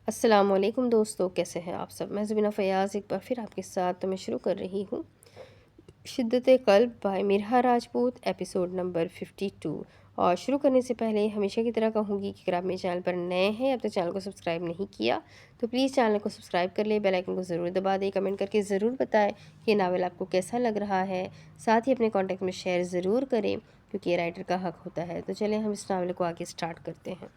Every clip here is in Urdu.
السلام علیکم دوستو، کیسے ہیں آپ سب؟ میں زبینہ فیاض ایک بار پھر آپ کے ساتھ میں شروع کر رہی ہوں شدت قلب بائی مرحا راجپوت ایپیسوڈ نمبر 52۔ اور شروع کرنے سے پہلے ہمیشہ کی طرح کہوں گی کہ اگر آپ میرے چینل پر نئے ہیں، اب تک چینل کو سبسکرائب نہیں کیا تو پلیز چینل کو سبسکرائب کر لیں، بیل آئیکن کو ضرور دبا دیں، کمنٹ کر کے ضرور بتائیں کہ یہ ناول آپ کو کیسا لگ رہا ہے، ساتھ ہی اپنے کانٹیکٹ میں شیئر ضرور کریں کیونکہ یہ رائٹر کا حق ہوتا ہے۔ تو چلیں ہم اس ناول کو آگے سٹارٹ کرتے ہیں۔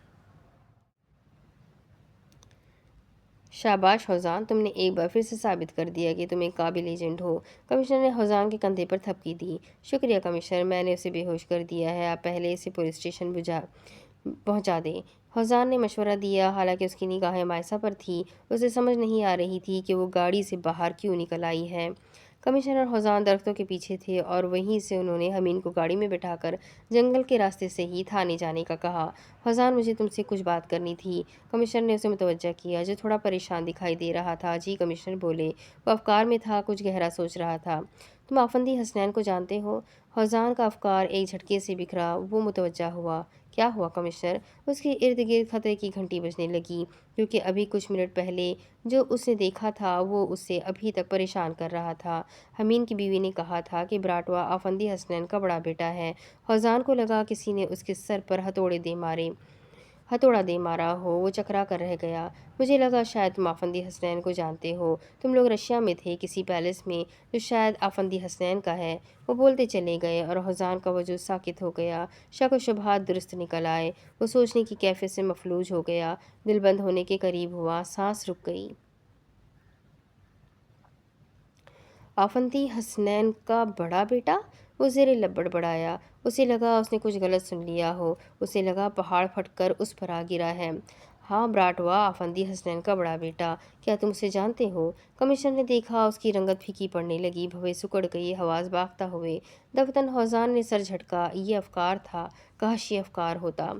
شاباش حوزان، تم نے ایک بار پھر سے ثابت کر دیا کہ تم ایک قابل ایجنٹ ہو۔ کمشنر نے حوزان کے کندھے پر تھپکی دی۔ شکریہ کمشنر، میں نے اسے بے ہوش کر دیا ہے، آپ پہلے اسے پولیس اسٹیشن پہنچا دیں۔ حوزان نے مشورہ دیا، حالانکہ اس کی نگاہیں مائسہ پر تھی۔ اسے سمجھ نہیں آ رہی تھی کہ وہ گاڑی سے باہر کیوں نکل آئی ہے۔ کمشنر اور حوزان درختوں کے پیچھے تھے اور وہیں سے انہوں نے حمین کو گاڑی میں بٹھا کر جنگل کے راستے سے ہی تھانے جانے کا کہا۔ حوزان، مجھے تم سے کچھ بات کرنی تھی۔ کمشنر نے اسے متوجہ کیا، جو تھوڑا پریشان دکھائی دے رہا تھا۔ جی کمشنر بولے۔ وہ افکار میں تھا، کچھ گہرا سوچ رہا تھا۔ تم آفندی حسنین کو جانتے ہو؟ حوزان کا افکار ایک جھٹکے سے بکھرا۔ وہ متوجہ ہوا۔ کیا ہوا کمشنر؟ اس کے ارد گرد خطرے کی گھنٹی بجنے لگی، کیونکہ ابھی کچھ منٹ پہلے جو اس نے دیکھا تھا وہ اسے ابھی تک پریشان کر رہا تھا۔ حمین کی بیوی نے کہا تھا کہ براٹوا آفندی حسنین کا بڑا بیٹا ہے۔ حوزان کو لگا کسی نے اس کے سر پر ہتھوڑا دے مارا ہو۔ وہ چکرا کر رہ گیا۔ مجھے لگا شاید تم آفندی حسنین کو جانتے ہو، تم لوگ رشیا میں تھے، کسی پیلس میں جو شاید آفندی حسنین کا ہے۔ وہ بولتے چلے گئے اور حوزان کا وجود ساکت ہو گیا۔ شک و شبہات درست نکل آئے۔ وہ سوچنے کی کیفیت سے مفلوج ہو گیا۔ دل بند ہونے کے قریب ہوا، سانس رک گئی۔ آفندی حسنین کا بڑا بیٹا؟ وہ زیر لب بڑبڑایا۔ اسے لگا اس نے کچھ غلط سن لیا ہو۔ اسے لگا پہاڑ پھٹ کر اس پر آ گرا ہے۔ ہاں براٹوا، آفندی حسنین کا بڑا بیٹا۔ کیا تم اسے جانتے ہو؟ کمشنر نے دیکھا، اس کی رنگت پھیکی پڑنے لگی، بھویں سکڑ گئی، حواس باختہ ہوئے۔ دفتن حوزان نے سر جھٹکا۔ یہ افکار تھا، کاش یہ افکار ہوتا۔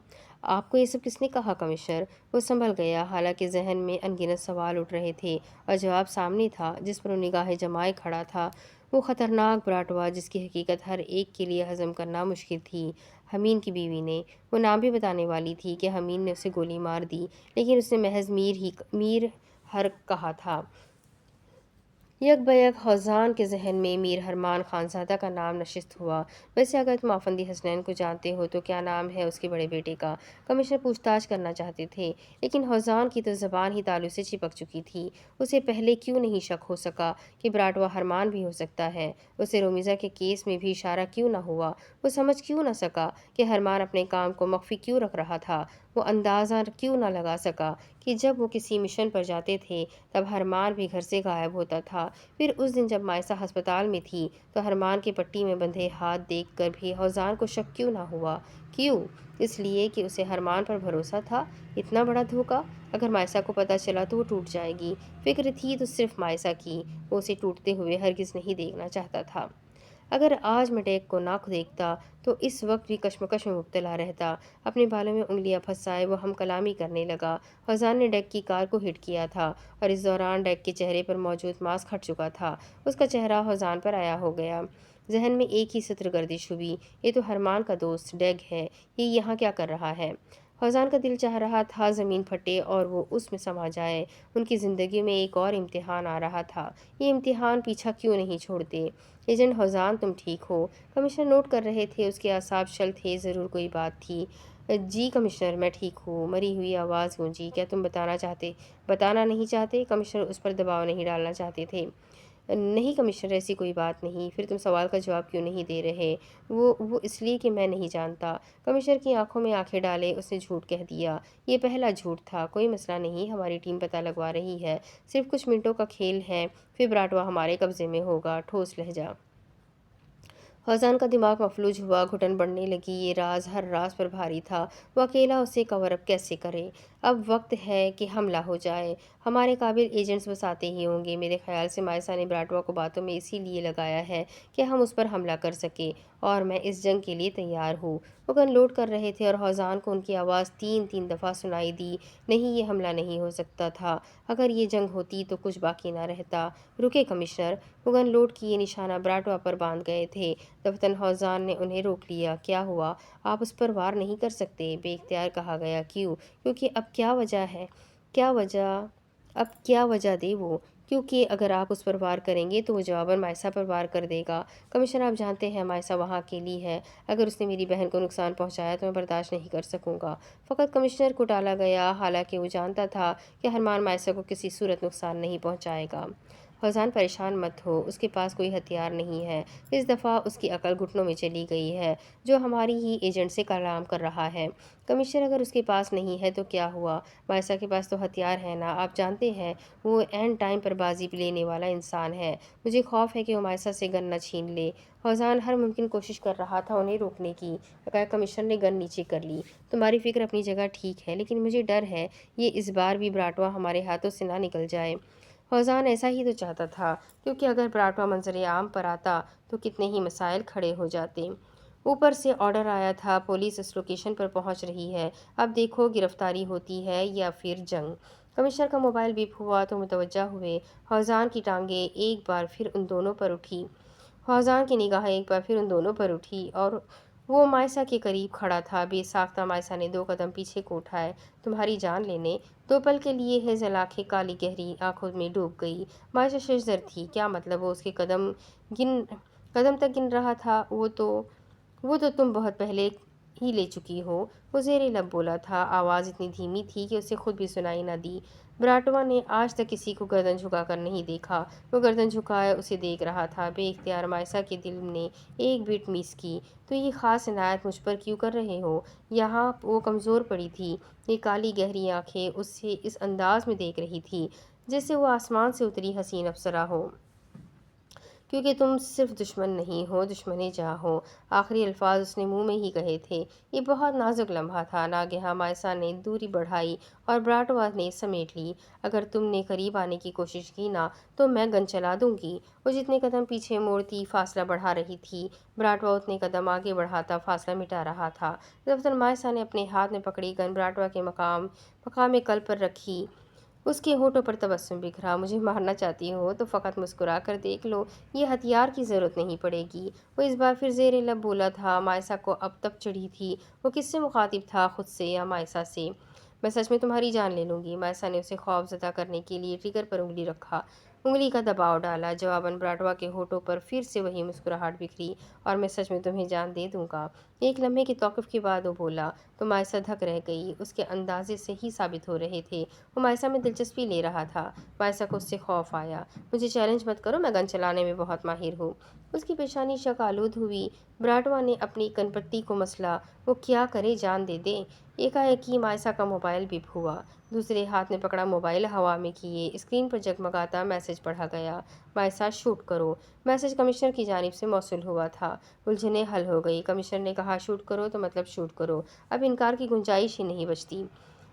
آپ کو یہ سب کس نے کہا کمشنر؟ وہ سنبھل گیا، حالانکہ ذہن میں ان گنت سوال اٹھ رہے تھے اور جواب سامنے تھا جس پر وہ نگاہیں جمائے کھڑا تھا۔ وہ خطرناک براٹوا جس کی حقیقت ہر ایک کے لیے ہضم کرنا مشکل تھی۔ حمین کی بیوی نے۔ وہ نام بھی بتانے والی تھی کہ حمین نے اسے گولی مار دی، لیکن اس نے محض میر ہر کہا تھا۔ یک بیک حوزان کے ذہن میں میر ہرمان خانزادہ کا نام نشست ہوا۔ ویسے اگر تم آفندی حسنین کو جانتے ہو تو کیا نام ہے اس کے بڑے بیٹے کا؟ کمشنر پوچھ تاچھ کرنا چاہتے تھے، لیکن حوزان کی تو زبان ہی تالو سے چپک چکی تھی۔ اسے پہلے کیوں نہیں شک ہو سکا کہ براٹوا ہرمان بھی ہو سکتا ہے؟ اسے رومیزا کے کیس میں بھی اشارہ کیوں نہ ہوا؟ وہ سمجھ کیوں نہ سکا کہ ہرمان اپنے کام کو مخفی کیوں رکھ رہا تھا؟ وہ اندازہ کیوں نہ لگا سکا کہ جب وہ کسی مشن پر جاتے تھے تب ہرمان بھی گھر سے غائب ہوتا تھا؟ پھر اس دن جب مائسہ ہسپتال میں تھی تو ہرمان کے پٹی میں بندھے ہاتھ دیکھ کر بھی حوزان کو شک کیوں نہ ہوا؟ کیوں؟ اس لیے کہ اسے ہرمان پر بھروسہ تھا۔ اتنا بڑا دھوکہ! اگر مائسہ کو پتہ چلا تو وہ ٹوٹ جائے گی۔ فکر تھی تو صرف مائسہ کی، وہ اسے ٹوٹتے ہوئے ہرگز نہیں دیکھنا چاہتا تھا۔ اگر آج میں ڈیک کو نہ دیکھتا تو اس وقت بھی کشمکش میں مبتلا رہتا۔ اپنے بالوں میں انگلیاں پھنسائے وہ ہم کلامی کرنے لگا۔ حوزان نے ڈیک کی کار کو ہٹ کیا تھا اور اس دوران ڈیک کے چہرے پر موجود ماسک ہٹ چکا تھا۔ اس کا چہرہ حوزان پر عیاں ہو گیا۔ ذہن میں ایک ہی سطر گردش ہوئی، یہ تو ہرمان کا دوست ڈیگ ہے، یہ یہاں کیا کر رہا ہے؟ حوزان کا دل چاہ رہا تھا زمین پھٹے اور وہ اس میں سما جائے۔ ان کی زندگی میں ایک اور امتحان آ رہا تھا۔ یہ امتحان پیچھا کیوں نہیں چھوڑتے؟ ایجنٹ حوزان، تم ٹھیک ہو؟ کمشنر نوٹ کر رہے تھے، اس کے اعصاب شل تھے، ضرور کوئی بات تھی۔ جی کمشنر، میں ٹھیک ہوں، مری ہوئی آواز گونجی۔ کیا تم بتانا نہیں چاہتے؟ کمشنر اس پر دباؤ نہیں ڈالنا چاہتے تھے۔ نہیں کمشنر، ایسی کوئی بات نہیں۔ پھر تم سوال کا جواب کیوں نہیں دے رہے؟ وہ اس لیے کہ میں نہیں جانتا۔ کمشنر کی آنکھوں میں آنکھیں ڈالے اس نے جھوٹ کہہ دیا۔ یہ پہلا جھوٹ تھا۔ کوئی مسئلہ نہیں، ہماری ٹیم پتہ لگوا رہی ہے، صرف کچھ منٹوں کا کھیل ہے، پھر براٹوا ہمارے قبضے میں ہوگا۔ ٹھوس لہجہ۔ حوزان کا دماغ مفلوج ہوا، گھٹن بڑھنے لگی۔ یہ راز ہر راز پر بھاری تھا، وہ اکیلا اسے کور اپ کیسے کرے؟ اب وقت ہے کہ حملہ ہو جائے۔ ہمارے قابل ایجنٹس بس آتے ہی ہوں گے۔ میرے خیال سے مائسہ نے براٹوا کو باتوں میں اسی لیے لگایا ہے کہ ہم اس پر حملہ کر سکیں، اور میں اس جنگ کے لیے تیار ہوں۔ وہ گن لوڈ کر رہے تھے اور حوزان کو ان کی آواز تین دفعہ سنائی دی۔ نہیں، یہ حملہ نہیں ہو سکتا تھا۔ اگر یہ جنگ ہوتی تو کچھ باقی نہ رہتا۔ رکے کمشنر! وہ گن لوڈ کیے نشانہ براٹوا پر باندھ گئے تھے۔ دفتن حوزان نے انہیں روک لیا۔ کیا ہوا؟ آپ اس پر وار نہیں کر سکتے، بے اختیار کہا گیا۔ کیوں؟ کیونکہ اب کیا وجہ ہے؟ اب کیا وجہ دے وہ، کیونکہ اگر آپ اس پر وار کریں گے تو وہ جواباً مائسا پر وار کر دے گا۔ کمشنر آپ جانتے ہیں مائسا وہاں اکیلی ہے، اگر اس نے میری بہن کو نقصان پہنچایا تو میں برداشت نہیں کر سکوں گا۔ فقط کمشنر کو ٹالا گیا، حالانکہ وہ جانتا تھا کہ ہرمان مائسا کو کسی صورت نقصان نہیں پہنچائے گا۔ فوزان پریشان مت ہو، اس کے پاس کوئی ہتھیار نہیں ہے، اس دفعہ اس کی عقل گھٹنوں میں چلی گئی ہے، جو ہماری ہی ایجنٹ سے کلام کر رہا ہے۔ کمشنر اگر اس کے پاس نہیں ہے تو کیا ہوا، مائسا کے پاس تو ہتھیار ہے نا، آپ جانتے ہیں وہ اینڈ ٹائم پر بازی لینے والا انسان ہے، مجھے خوف ہے کہ وہ مائسا سے گن نہ چھین لے۔ فوزان ہر ممکن کوشش کر رہا تھا انہیں روکنے کی، مگر کمشنر نے گن نیچے کر لی۔ تمہاری فکر اپنی جگہ ٹھیک ہے، لیکن مجھے ڈر ہے یہ اس بار بھی براٹوا ہمارے ہاتھوں سے نہ نکل جائے۔ فوزان ایسا ہی تو چاہتا تھا، کیونکہ اگر براٹوا منظر عام پر آتا تو کتنے ہی مسائل کھڑے ہو جاتے۔ اوپر سے آرڈر آیا تھا، پولیس اس لوکیشن پر پہنچ رہی ہے، اب دیکھو گرفتاری ہوتی ہے یا پھر جنگ۔ کمشنر کا موبائل بیپ ہوا تو متوجہ ہوئے۔ فوزان کی ٹانگیں ایک بار پھر ان دونوں پر اٹھی، فوزان کی نگاہیں ایک بار پھر ان دونوں پر اٹھی اور وہ مائسا کے قریب کھڑا تھا۔ بے ساختہ مائسا نے 2 قدم پیچھے کو اٹھائے، تمہاری جان لینے۔ 2 پل کے لیے ہیزل آنکھیں کالی گہری آنکھوں میں ڈوب گئی۔ مائسا ششدر تھی، کیا مطلب وہ اس کے قدم تک گن رہا تھا، وہ تو تم بہت پہلے ہی لے چکی ہو، وہ زیر لب بولا تھا، آواز اتنی دھیمی تھی کہ اسے خود بھی سنائی نہ دی۔ براٹوا نے آج تک کسی کو گردن جھکا کر نہیں دیکھا، وہ گردن جھکائے اسے دیکھ رہا تھا۔ بے اختیار مائسا کے دل نے ایک بیٹ مس کی، تو یہ خاص عنایت مجھ پر کیوں کر رہے ہو؟ یہاں وہ کمزور پڑی تھی، یہ کالی گہری آنکھیں اسے اس انداز میں دیکھ رہی تھی جیسے وہ آسمان سے اتری حسین افسرہ ہو۔ کیونکہ تم صرف دشمن نہیں ہو، دشمن جاں ہو، آخری الفاظ اس نے منہ میں ہی کہے تھے۔ یہ بہت نازک لمحہ تھا۔ ناگہاں مائسا نے دوری بڑھائی اور براٹوا نے سمیٹ لی۔ اگر تم نے قریب آنے کی کوشش کی نا تو میں گن چلا دوں گی۔ وہ جتنے قدم پیچھے موڑتی فاصلہ بڑھا رہی تھی، براٹوا اتنے قدم آگے بڑھاتا فاصلہ مٹا رہا تھا۔ دفتر مائسا نے اپنے ہاتھ میں پکڑی گن براٹوا کے مقام قلب پر رکھی، اس کے ہونٹوں پر تبسم بکھرا۔ مجھے مارنا چاہتی ہو تو فقط مسکرا کر دیکھ لو، یہ ہتھیار کی ضرورت نہیں پڑے گی۔ وہ اس بار پھر زیر لب بولا تھا۔ مائسا کو اب تب چڑھی تھی، وہ کس سے مخاطب تھا، خود سے یا مائسا سے؟ میں سچ میں تمہاری جان لے لوں گی۔ مائسا نے اسے خوف زدہ کرنے کے لیے ٹریگر پر انگلی رکھا، انگلی کا دباؤ ڈالا۔ جواباً براٹوا کے ہونٹوں پر پھر سے وہی مسکراہٹ بکھری، اور میں سچ میں تمہیں جان دے دوں گا۔ ایک لمحے کے توقف کے بعد وہ بولا تو مائسا دھک رہ گئی، اس کے اندازے سے ہی ثابت ہو رہے تھے وہ مائسا میں دلچسپی لے رہا تھا۔ مائسا کو اس سے خوف آیا۔ مجھے چیلنج مت کرو، میں گن چلانے میں بہت ماہر ہوں۔ اس کی پیشانی شک آلود ہوئی۔ براٹوا نے اپنی کن پٹی کو مسلا، وہ کیا کرے، جان دے دے؟ ایکا-ایکی مائسا کا موبائل بیپ ہوا، دوسرے ہاتھ میں پکڑا موبائل ہوا میں کیے، اسکرین پر جگمگاتا میسج پڑھا گیا، مائسا شوٹ کرو۔ میسج کمشنر کی جانب سے موصول ہوا تھا۔ الجھنیں حل ہو گئی۔ کمشنر نے کہا شوٹ کرو تو مطلب شوٹ کرو، اب انکار کی گنجائش ہی نہیں بچتی۔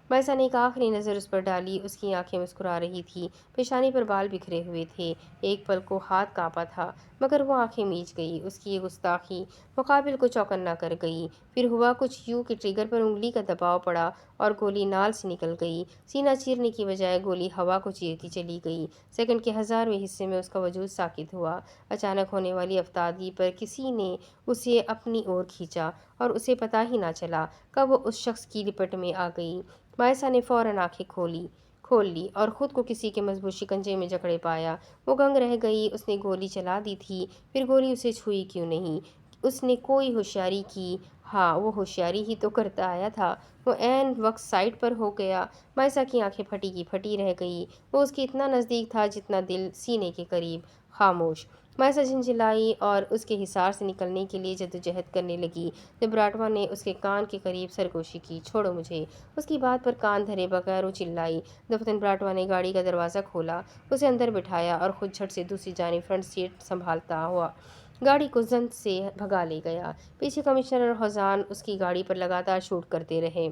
مائسا نے ایک آخری نظر اس پر ڈالی، اس کی آنکھیں مسکرا رہی تھیں، پیشانی پر بال بکھرے ہوئے تھے، ایک پل کو ہاتھ کانپا تھا، مگر وہ آنکھیں میچ گئی۔ اس کی یہ گستاخی مقابل کو چوکنا کر گئی۔ پھر ہوا کچھ یوں کہ ٹریگر پر انگلی کا دباؤ پڑا اور گولی نال سے نکل گئی۔ سینہ چیرنے کی بجائے گولی ہوا کو چیرتی چلی گئی۔ سیکنڈ کے 1000ویں حصے میں اس کا وجود ساکت ہوا۔ اچانک ہونے والی افتادگی پر کسی نے اسے اپنی اور کھینچا اور اسے پتہ ہی نہ چلا کب وہ اس شخص کی لپٹ میں آ گئی۔ مائسا نے فوراً آنکھیں کھول لی اور خود کو کسی کے مضبوط شکنجے میں جکڑے پایا۔ وہ دنگ رہ گئی۔ اس نے گولی چلا دی تھی، پھر گولی اسے چھوئی کیوں نہیں؟ اس نے کوئی ہوشیاری کی؟ ہاں، وہ ہوشیاری ہی تو کرتا آیا تھا۔ وہ عین وقت سائٹ پر ہو گیا۔ مائسا کی آنکھیں پھٹی کی پھٹی رہ گئی۔ وہ اس کے اتنا نزدیک تھا جتنا دل سینے کے قریب۔ خاموش۔ مائسا جھنجھلائی اور اس کے حصار سے نکلنے کے لیے جدوجہد کرنے لگی جب براٹوا نے اس کے کان کے قریب سرگوشی کی، چھوڑو مجھے۔ اس کی بات پر کان دھرے بغیر وہ چلائی۔ دفتن براٹوا نے گاڑی کا دروازہ کھولا، اسے اندر بٹھایا اور خود جھٹ سے دوسری جانب فرنٹ سیٹ سنبھالتا ہوا گاڑی کو زنت سے بھگا لے گیا۔ پیچھے کمشنر اور فوزان اس کی گاڑی پر لگاتار شوٹ کرتے رہے،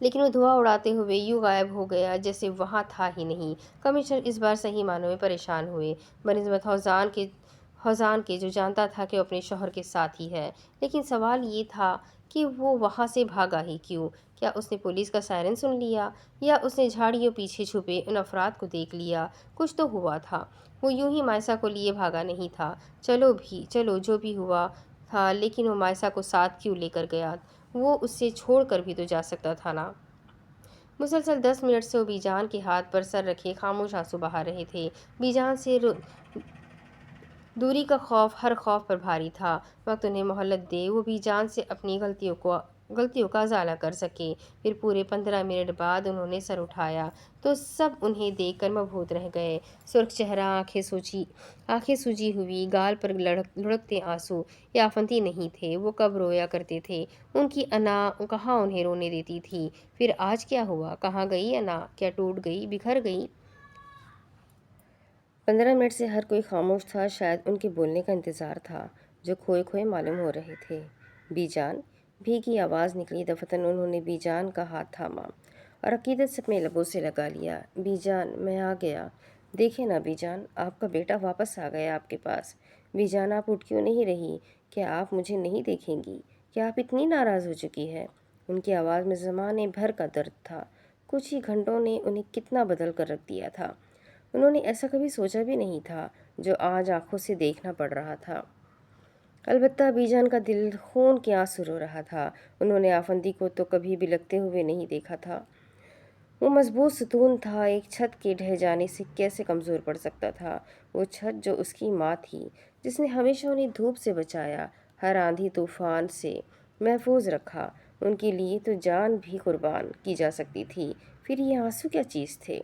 لیکن وہ دھواں اڑاتے ہوئے یوں غائب ہو گیا جیسے وہاں تھا ہی نہیں۔ کمشنر اس بار صحیح معنوں میں پریشان ہوئے، بنسبت فوزان کے جو جانتا تھا کہ وہ اپنے شوہر کے ساتھ ہی ہے۔ لیکن سوال یہ تھا کہ وہ وہاں سے بھاگا ہی کیوں؟ کیا اس نے پولیس کا سائرن سن لیا، یا اس نے جھاڑیوں پیچھے چھپے ان افراد کو دیکھ لیا؟ کچھ تو ہوا تھا، وہ یوں ہی مائسا کو لیے بھاگا نہیں تھا۔ چلو جو بھی ہوا تھا، لیکن وہ مائسا کو ساتھ کیوں لے کر گیا؟ وہ اسے چھوڑ کر بھی تو جا سکتا تھا نا۔ مسلسل 10 منٹ سے وہ بی جان کے ہاتھ پر سر رکھے خاموش آنسو بہا رہے تھے۔ بی جان سے دوری کا خوف ہر خوف پر بھاری تھا۔ وقت انہیں مہلت دے، وہ بی جان سے اپنی غلطیوں کا ازالہ کر سکے۔ پھر پورے 15 منٹ بعد انہوں نے سر اٹھایا تو سب انہیں دیکھ کر مبہوت رہ گئے۔ سرخ چہرہ، آنکھیں سوجی ہوئی، گال پر لڑکتے آنسو۔ یہ آفندی نہیں تھے، وہ کب رویا کرتے تھے۔ ان کی انا کہاں انہیں رونے دیتی تھی۔ پھر آج کیا ہوا؟ کہاں گئی انا؟ کیا ٹوٹ گئی، بکھر گئی؟ 15 منٹ سے ہر کوئی خاموش تھا، شاید ان کے بولنے کا انتظار تھا جو کھوئے کھوئے معلوم ہو رہے تھے۔ بی جان، بھیگی آواز نکلی۔ دفتن انہوں نے بی جان کا ہاتھ تھاما اور عقیدت سے اپنے لبوں سے لگا لیا۔ بی جان، میں آ گیا۔ دیکھیں نا بی جان، آپ کا بیٹا واپس آ گیا آپ کے پاس۔ بی جان، آپ اٹھ کیوں نہیں رہی؟ کیا آپ مجھے نہیں دیکھیں گی؟ کیا آپ اتنی ناراض ہو چکی ہے؟ ان کی آواز میں زمانے بھر کا درد تھا۔ کچھ ہی گھنٹوں نے انہیں کتنا بدل کر رکھ دیا تھا۔ انہوں نے ایسا کبھی سوچا بھی نہیں تھا جو آج آنکھوں سے دیکھنا پڑ رہا تھا۔ البتہ بی جان کا دل خون کے آنسو رو رہا تھا۔ انہوں نے آفندی کو تو کبھی بھی لگتے ہوئے نہیں دیکھا تھا۔ وہ مضبوط ستون تھا، ایک چھت کے ڈھہ جانے سے کیسے کمزور پڑ سکتا تھا؟ وہ چھت جو اس کی ماں تھی، جس نے ہمیشہ انہیں دھوپ سے بچایا، ہر آندھی طوفان سے محفوظ رکھا۔ ان کے لیے تو جان بھی قربان کی جا سکتی تھی، پھر یہ آنسو کیا چیز تھے؟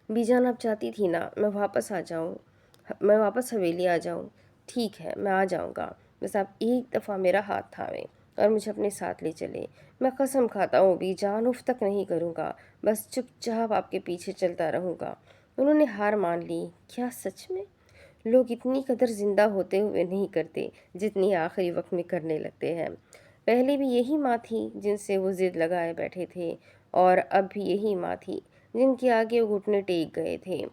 بی جان، آپ چاہتی تھی نا میں واپس حویلی آ جاؤں۔ ٹھیک ہے، میں آ جاؤں گا، بس آپ ایک دفعہ میرا ہاتھ تھامیں اور مجھے اپنے ساتھ لے چلے۔ میں قسم کھاتا ہوں بی جان، اف تک نہیں کروں گا، بس چپ چاپ آپ کے پیچھے چلتا رہوں گا۔ انہوں نے ہار مان لی۔ کیا سچ میں؟ لوگ اتنی قدر زندہ ہوتے ہوئے نہیں کرتے جتنی آخری وقت میں کرنے لگتے ہیں۔ پہلے بھی یہی ماں تھی جن سے وہ ضد لگائے بیٹھے تھے، اور اب بھی یہی ماں تھی جن کے آگے وہ گھٹنے ٹیک گئے تھے۔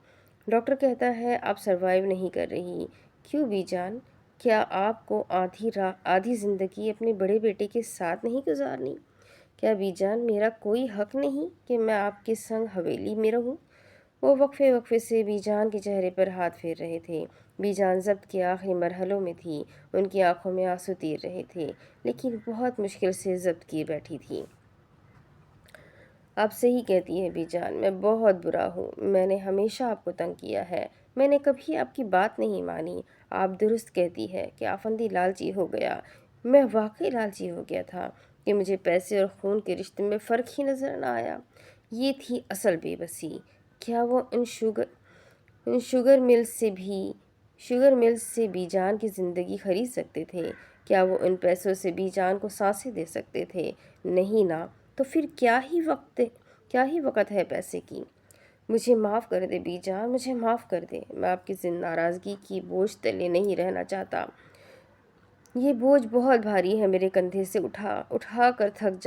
ڈاکٹر کہتا ہے آپ سروائیو نہیں کر رہی۔ کیوں بی جان؟ کیا آپ کو آدھی زندگی اپنے بڑے بیٹے کے ساتھ نہیں گزارنی؟ کیا بی جان میرا کوئی حق نہیں کہ میں آپ کے سنگ حویلی میں رہوں؟ وہ وقفے سے بی جان کے چہرے پر ہاتھ پھیر رہے تھے۔ بی جان ضبط کے آخری مرحلوں میں تھی، ان کی آنکھوں میں آنسو تیر رہے تھے، لیکن بہت مشکل سے ضبط کیے بیٹھی تھی۔ آپ صحیح کہتی ہیں بی جان، میں بہت برا ہوں۔ میں نے ہمیشہ آپ کو تنگ کیا ہے، میں نے کبھی آپ کی بات نہیں مانی۔ آپ درست کہتی ہے کہ آفندی لالچی ہو گیا۔ میں واقعی لالچی ہو گیا تھا کہ مجھے پیسے اور خون کے رشتے میں فرق ہی نظر نہ آیا۔ یہ تھی اصل بے بسی۔ کیا وہ ان شوگر ملز سے بی جان کی زندگی خرید سکتے تھے؟ کیا وہ ان پیسوں سے بی جان کو سانسیں دے سکتے تھے؟ نہیں نا۔ تو پھر کیا ہی وقت ہے پیسے کی؟ مجھے معاف کر دے بی جان، مجھے معاف کر دے۔ میں آپ کی ناراضگی کی بوجھ تلے نہیں رہنا چاہتا۔ یہ بوجھ بہت بھاری ہے، میرے کندھے سے اٹھا کر تھک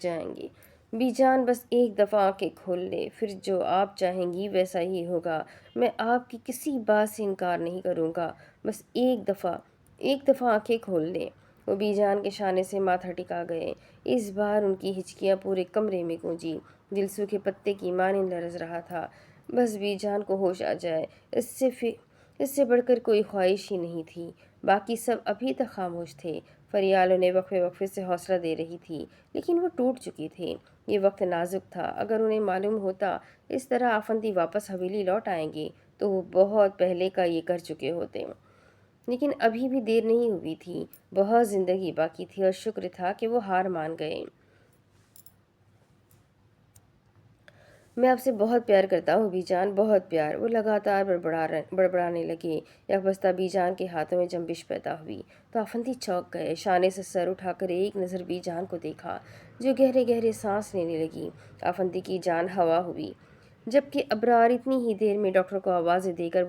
جائیں گے۔ بی جان، بس ایک دفعہ آنکھیں کھول لے، پھر جو آپ چاہیں گی ویسا ہی ہوگا۔ میں آپ کی کسی بات سے انکار نہیں کروں گا، بس ایک دفعہ آنکھیں کھول لے۔ وہ بی جان کے شانے سے ماتھا ٹکا گئے۔ اس بار ان کی ہچکیاں پورے کمرے میں گونجی۔ دل سوکھے پتے کی مانند لرز رہا تھا۔ بس بی جان کو ہوش آ جائے، اس سے بڑھ کر کوئی خواہش ہی نہیں تھی۔ باقی سب ابھی تک خاموش تھے۔ فریال انہیں وقفے سے حوصلہ دے رہی تھی، لیکن وہ ٹوٹ چکی تھے۔ یہ وقت نازک تھا، اگر انہیں معلوم ہوتا اس طرح آفندی واپس حویلی لوٹ آئیں گے تو وہ بہت پہلے کا یہ کر چکے ہوتے۔ لیکن ابھی بھی دیر نہیں ہوئی تھی، بہت زندگی باقی تھی، اور شکر تھا کہ وہ ہار مان گئے۔ میں آپ سے بہت پیار کرتا ہوں بی جان، بہت پیار۔ وہ لگاتار بڑبڑانے لگے۔ یکبستہ بی جان کے ہاتھوں میں جنبش پیدا ہوئی تو آفندی چونک گئے۔ شانے سے سر اٹھا کر ایک نظر بی جان کو دیکھا جو گہرے گہرے سانس لینے لگی۔ آفندی کی جان ہوا ہوئی، جبکہ ابرار اتنی ہی دیر میں ڈاکٹر کو آوازیں دے کر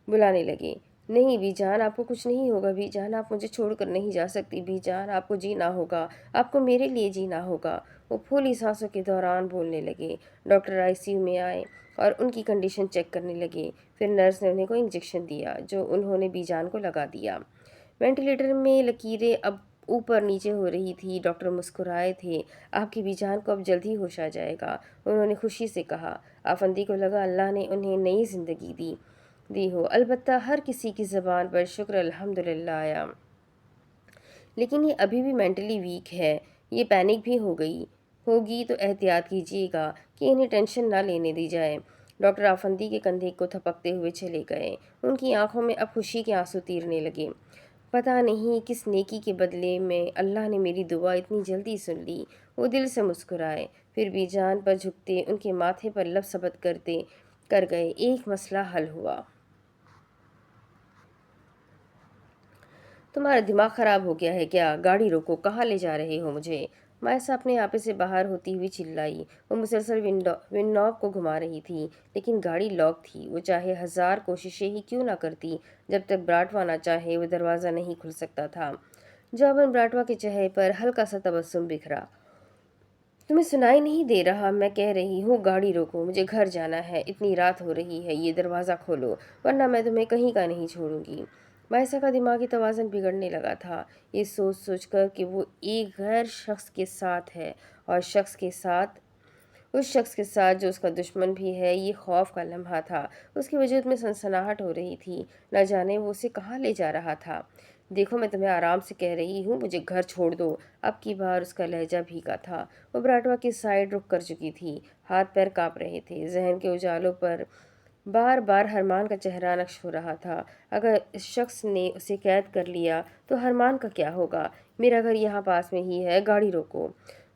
بلانے لگے۔ نہیں بی جان، آپ کو کچھ نہیں ہوگا بی جان، آپ مجھے چھوڑ کر نہیں جا سکتی بی جان، آپ کو جینا ہوگا، آپ کو میرے لیے جینا ہوگا۔ وہ پھولی سانسوں کے دوران بولنے لگے۔ ڈاکٹر آئی سی یو میں آئے اور ان کی کنڈیشن چیک کرنے لگے۔ پھر نرس نے انہیں کو انجیکشن دیا جو انہوں نے بی جان کو لگا دیا۔ وینٹیلیٹر میں لکیریں اب اوپر نیچے ہو رہی تھی۔ ڈاکٹر مسکرائے تھے۔ آپ کی بی جان کو اب جلد ہی ہوش آ جائے گا، انہوں نے خوشی سے کہا۔ آفندی کو لگا اللہ نے انہیں نئی زندگی دی ہو۔ البتہ ہر کسی کی زبان پر شکر الحمدللہ آیا۔ لیکن یہ ابھی بھی مینٹلی ویک ہے، یہ پینک بھی ہوگی تو احتیاط کیجیے گا کہ انہیں ٹینشن نہ لینے دی جائے۔ ڈاکٹر آفندی کے کندھے کو تھپکتے ہوئے چلے گئے۔ ان کی آنکھوں میں اب خوشی کے آنسو تیرنے لگے۔ پتہ نہیں کس نیکی کے بدلے میں اللہ نے میری دعا اتنی جلدی سن لی۔ وہ دل سے مسکرائے، پھر بھی جان پر جھکتے ان کے ماتھے پر لب ثبت کر گئے۔ ایک مسئلہ حل ہوا۔ تمہارا دماغ خراب ہو گیا ہے کیا؟ گاڑی روکو، کہاں لے جا رہے ہو مجھے؟ مائسا اپنے آپے سے باہر ہوتی ہوئی چلائی۔ وہ مسلسل ونڈ نوب کو گھما رہی تھی، لیکن گاڑی لاک تھی۔ وہ چاہے ہزار کوششیں ہی کیوں نہ کرتی، جب تک براٹوا نہ چاہے وہ دروازہ نہیں کھل سکتا تھا۔ جواباً براٹوا کے چہرے پر ہلکا سا تبسم بکھرا۔ تمہیں سنائی نہیں دے رہا؟ میں کہہ رہی ہوں گاڑی روکو، مجھے گھر جانا ہے، اتنی رات ہو رہی ہے، یہ دروازہ کھولو ورنہ میں تمہیں کہیں کا نہیں چھوڑوں گی۔ مائسا کا دماغی توازن بگڑنے لگا تھا، یہ سوچ سوچ کر کہ وہ ایک غیر شخص کے ساتھ ہے، اور اس شخص کے ساتھ جو اس کا دشمن بھی ہے۔ یہ خوف کا لمحہ تھا، اس کے وجود میں سنسناہٹ ہو رہی تھی، نہ جانے وہ اسے کہاں لے جا رہا تھا۔ دیکھو میں تمہیں آرام سے کہہ رہی ہوں، مجھے گھر چھوڑ دو۔ اب کی بار اس کا لہجہ بھیگا تھا۔ وہ براٹوا کی سائیڈ رک کر چکی تھی، ہاتھ پیر کانپ رہے تھے، ذہن کے اجالوں پر بار بار حرمان کا چہرہ نقش ہو رہا تھا۔ اگر اس شخص نے اسے قید کر لیا تو حرمان کا کیا ہوگا؟ میرا گھر یہاں پاس میں ہی ہے، گاڑی روکو۔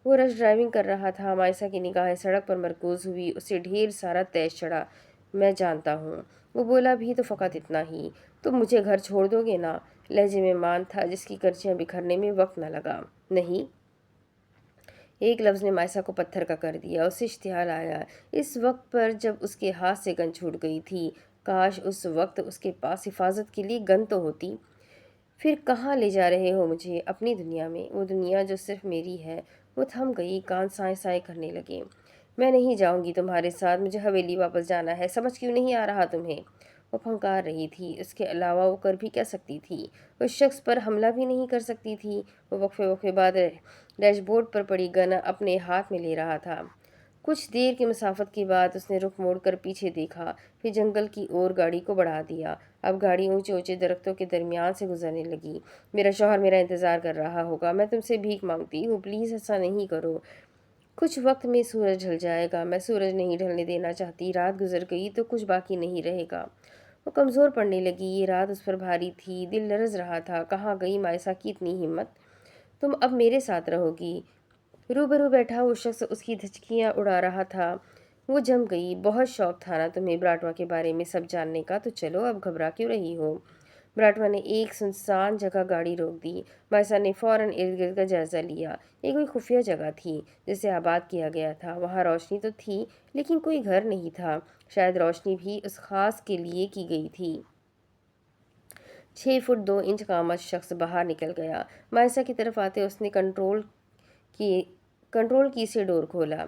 وہ رش ڈرائیونگ کر رہا تھا۔ مائسا کی نگاہیں سڑک پر مرکوز ہوئی، اسے ڈھیر سارا تیز چڑھا۔ میں جانتا ہوں۔ وہ بولا بھی تو فقط اتنا ہی، تم مجھے گھر چھوڑ دو گے نا؟ لہجے میں مان تھا جس کی کرچیاں بکھرنے میں وقت نہ لگا۔ نہیں۔ ایک لفظ نے مائسا کو پتھر کا کر دیا۔ اسے اشتعال آیا اس وقت پر جب اس کے ہاتھ سے گن چھوٹ گئی تھی۔ کاش اس وقت اس کے پاس حفاظت کے لیے گن تو ہوتی۔ پھر کہاں لے جا رہے ہو مجھے؟ اپنی دنیا میں، وہ دنیا جو صرف میری ہے۔ وہ تھم گئی، کان سائیں سائیں کرنے لگے۔ میں نہیں جاؤں گی تمہارے ساتھ، مجھے حویلی واپس جانا ہے، سمجھ کیوں نہیں آ رہا تمہیں؟ وہ پھنکار رہی تھی، اس کے علاوہ وہ کر بھی کیا سکتی تھی؟ اس شخص پر حملہ بھی نہیں کر سکتی تھی۔ وہ وقفے بعد ڈیش بورڈ پر پڑی گن اپنے ہاتھ میں لے رہا تھا۔ کچھ دیر کی مسافت کے بعد اس نے رخ موڑ کر پیچھے دیکھا، پھر جنگل کی اور گاڑی کو بڑھا دیا۔ اب گاڑی اونچے اونچے درختوں کے درمیان سے گزرنے لگی۔ میرا شوہر میرا انتظار کر رہا ہوگا، میں تم سے بھیک مانگتی ہوں، پلیز ایسا نہیں کرو۔ کچھ وقت میں سورج ڈھل جائے گا، میں سورج نہیں ڈھلنے دینا چاہتی۔ رات گزر گئی تو کچھ باقی نہیں رہے گا۔ وہ کمزور پڑنے لگی، یہ رات اس پر بھاری تھی، دل لرز رہا تھا۔ کہاں گئی مائسا کی اتنی ہمت؟ تم اب میرے ساتھ رہو گی؟ روبرو بیٹھا وہ شخص اس کی دھچکیاں اڑا رہا تھا۔ وہ جم گئی۔ بہت شوق تھا نا تمہیں براٹوا کے بارے میں سب جاننے کا، تو چلو، اب گھبرا کیوں رہی ہو؟ براٹوا نے ایک سنسان جگہ گاڑی روک دی۔ مائسا نے فوراً ارد گرد کا جائزہ لیا۔ یہ کوئی خفیہ جگہ تھی جسے آباد کیا گیا تھا۔ وہاں روشنی تو تھی لیکن کوئی گھر نہیں تھا، شاید روشنی بھی اس خاص کے لیے کی گئی تھی۔ 6 فٹ 2 انچ کا مچ شخص باہر نکل گیا۔ مائسا کی طرف آتے اس نے کنٹرول کی سے ڈور کھولا۔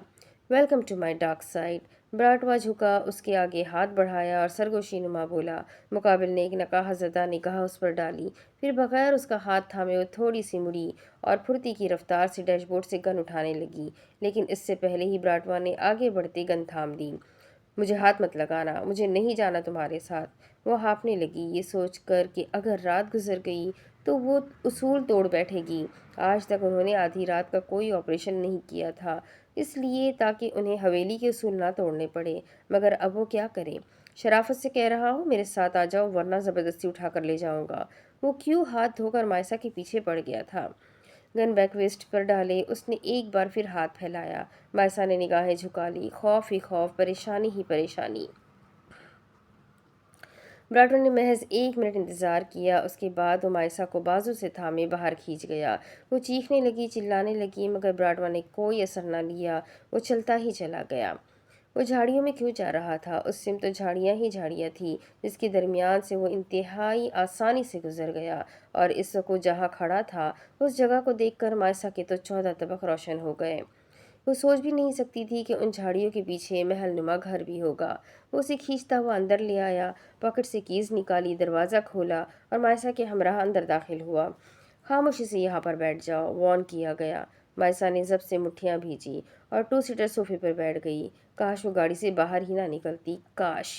Welcome to my dark side. Bratva جھکا، اس کے آگے ہاتھ بڑھایا اور سرگوشی نما بولا۔ مقابل نے ایک نقاہت زدہ نگاہ اس پر ڈالی، پھر بغیر اس کا ہاتھ تھامے وہ تھوڑی سی مڑی اور پھرتی کی رفتار سے ڈیش بورڈ سے گن اٹھانے لگی، لیکن اس سے پہلے ہی براٹوا نے آگے بڑھتے گن تھام لی۔ مجھے ہاتھ مت لگانا، مجھے نہیں جانا تمہارے ساتھ۔ وہ ہانپنے لگی، یہ سوچ کر کہ اگر رات گزر گئی تو وہ اصول توڑ بیٹھے گی۔ آج تک انہوں نے آدھی رات کا کوئی آپریشن نہیں کیا تھا، اس لیے تاکہ انہیں حویلی کے اصول نہ توڑنے پڑے، مگر اب وہ کیا کریں؟ شرافت سے کہہ رہا ہوں میرے ساتھ آ جاؤ ورنہ زبردستی اٹھا کر لے جاؤں گا۔ وہ کیوں ہاتھ دھو کر مائسا کے پیچھے پڑ گیا تھا۔ گن بیک ویسٹ پر ڈالے اس نے ایک بار پھر ہاتھ پھیلایا۔ مائسا نے نگاہیں جھکا لی، خوف ہی خوف، پریشانی ہی پریشانی۔ براٹوا نے محض 1 منٹ انتظار کیا، اس کے بعد وہ مائسا کو بازو سے تھامے باہر کھینچ گیا۔ وہ چیخنے لگی، چلانے لگی، مگر براٹوا نے کوئی اثر نہ لیا، وہ چلتا ہی چلا گیا۔ وہ جھاڑیوں میں کیوں جا رہا تھا؟ اس سمت تو جھاڑیاں ہی جھاڑیاں تھیں جس کے درمیان سے وہ انتہائی آسانی سے گزر گیا، اور اس وقت وہ جہاں کھڑا تھا اس جگہ کو دیکھ کر مائسا کے تو 14 طبق روشن ہو گئے۔ وہ سوچ بھی نہیں سکتی تھی کہ ان جھاڑیوں کے پیچھے محل نما گھر بھی ہوگا۔ وہ اسے کھینچتا ہوا اندر لے آیا، پاکٹ سے کیز نکالی، دروازہ کھولا اور مائسا کے ہمراہ اندر داخل ہوا۔ خاموشی سے یہاں پر بیٹھ جاؤ، وارن کیا گیا۔ مائسا نے ضبط سے مٹھیاں بھیجی اور 2 سیٹر صوفے پر بیٹھ گئی۔ کاش وہ گاڑی سے باہر ہی نہ نکلتی، کاش۔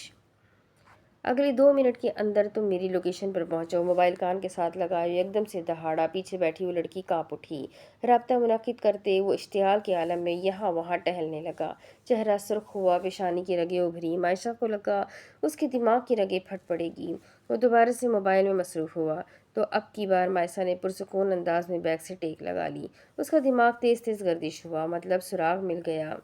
اگلے 2 منٹ کے اندر تم میری لوکیشن پر پہنچو۔ موبائل کان کے ساتھ لگائے ایک دم سے دہاڑا پیچھے بیٹھی وہ لڑکی کانپ اٹھی۔ رابطہ منعقد کرتے وہ اشتعال کے عالم میں یہاں وہاں ٹہلنے لگا۔ چہرہ سرخ ہوا، پیشانی کی رگیں ابھری۔ مائشہ کو لگا اس کے دماغ کی رگیں پھٹ پڑے گی۔ وہ دوبارہ سے موبائل میں مصروف ہوا تو اب کی بار مائشہ نے پرسکون انداز میں بیگ سے ٹیک لگا لی۔ اس کا دماغ تیز تیز گردش ہوا، مطلب سراغ مل گیا۔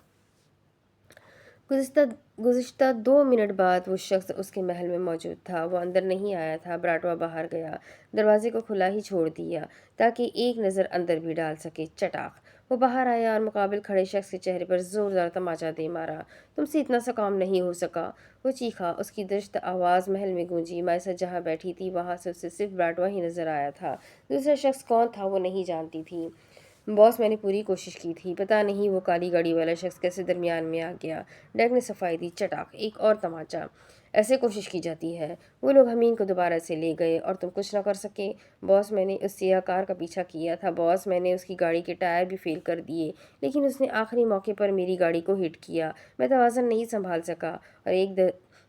گزشتہ 2 منٹ بعد وہ شخص اس کے محل میں موجود تھا۔ وہ اندر نہیں آیا تھا، براٹوا باہر گیا، دروازے کو کھلا ہی چھوڑ دیا تاکہ ایک نظر اندر بھی ڈال سکے۔ چٹاخ وہ باہر آیا اور مقابل کھڑے شخص کے چہرے پر زوردار تماچا دے مارا۔ تم سے اتنا سا کام نہیں ہو سکا، وہ چیخا۔ اس کی درشت آواز محل میں گونجی۔ مائشہ جہاں بیٹھی تھی وہاں سے اسے صرف براٹوا ہی نظر آیا تھا، دوسرا شخص کون تھا وہ نہیں جانتی تھی۔ باس، میں نے پوری کوشش کی تھی، پتہ نہیں وہ کالی گاڑی والا شخص کیسے درمیان میں آ گیا۔ ڈیگ نے صفائی دی۔ چٹاخ ایک اور تماچا۔ ایسے کوشش کی جاتی ہے۔ وہ لوگ حمین کو دوبارہ سے لے گئے اور تم کچھ نہ کر سکے؟ باس، میں نے اس سیاہ کار کا پیچھا کیا تھا باس، میں نے اس کی گاڑی کے ٹائر بھی فیل کر دیے، لیکن اس نے آخری موقع پر میری گاڑی کو ہٹ کیا۔ میں توازن نہیں سنبھال سکا اور ایک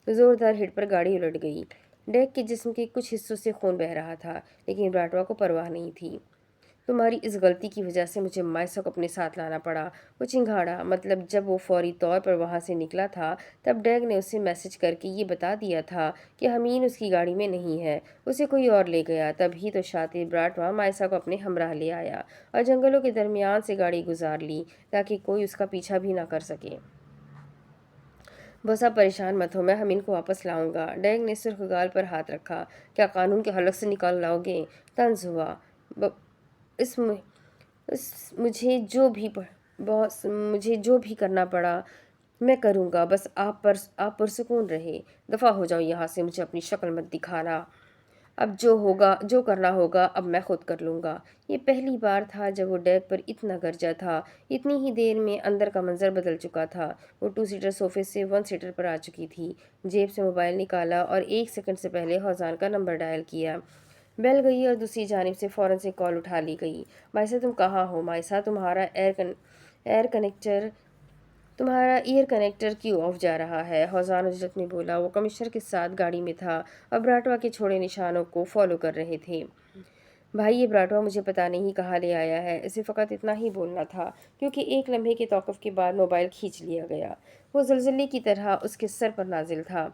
زوردار ہٹ پر گاڑی الٹ گئی۔ ڈیگ کے جسم کے کچھ حصوں سے خون بہہ رہا تھا، لیکن براٹوا کو پرواہ نہیں تھی۔ تمہاری اس غلطی کی وجہ سے مجھے مائشہ کو اپنے ساتھ لانا پڑا، وہ چنگھاڑا۔ مطلب جب وہ فوری طور پر وہاں سے نکلا تھا تب ڈیگ نے اسے میسج کر کے یہ بتا دیا تھا کہ حمین اس کی گاڑی میں نہیں ہے، اسے کوئی اور لے گیا۔ تبھی تو شاطر براٹوا مائشہ کو اپنے ہمراہ لے آیا اور جنگلوں کے درمیان سے گاڑی گزار لی تاکہ کوئی اس کا پیچھا بھی نہ کر سکے۔ بس اب پریشان مت ہو، میں حمین کو واپس لاؤں گا۔ ڈیگ نے سرخ گال پر ہاتھ رکھا۔ کیا قانون کے حلق سے نکال لاؤ گے؟ طنز ہوا۔ مجھے جو بھی کرنا پڑا میں کروں گا، بس آپ پرسکون رہے۔ دفع ہو جاؤ یہاں سے، مجھے اپنی شکل مت دکھانا۔ اب جو کرنا ہوگا اب میں خود کر لوں گا۔ یہ پہلی بار تھا جب وہ ڈیگ پر اتنا گرجا تھا۔ اتنی ہی دیر میں اندر کا منظر بدل چکا تھا۔ وہ 2 سیٹر صوفے سے 1 سیٹر پر آ چکی تھی، جیب سے موبائل نکالا اور 1 سیکنڈ سے پہلے ہوزان کا نمبر ڈائل کیا۔ بیل گئی اور دوسری جانب سے فوراً سے کال اٹھا لی گئی۔ مائشہ تم کہاں ہو؟ مائشہ تمہارا ایئر کنیکٹر کیوں آف جا رہا ہے؟ ہوزان اجلت میں بولا۔ وہ کمشنر کے ساتھ گاڑی میں تھا اور براٹوا کے چھوڑے نشانوں کو فالو کر رہے تھے۔ بھائی یہ براٹوا مجھے پتہ نہیں کہاں لے آیا ہے، اسے فقط اتنا ہی بولنا تھا کیونکہ ایک لمحے کے توقف کے بعد موبائل کھینچ لیا گیا۔ وہ زلزلے کی طرح اس کے سر پر نازل تھا۔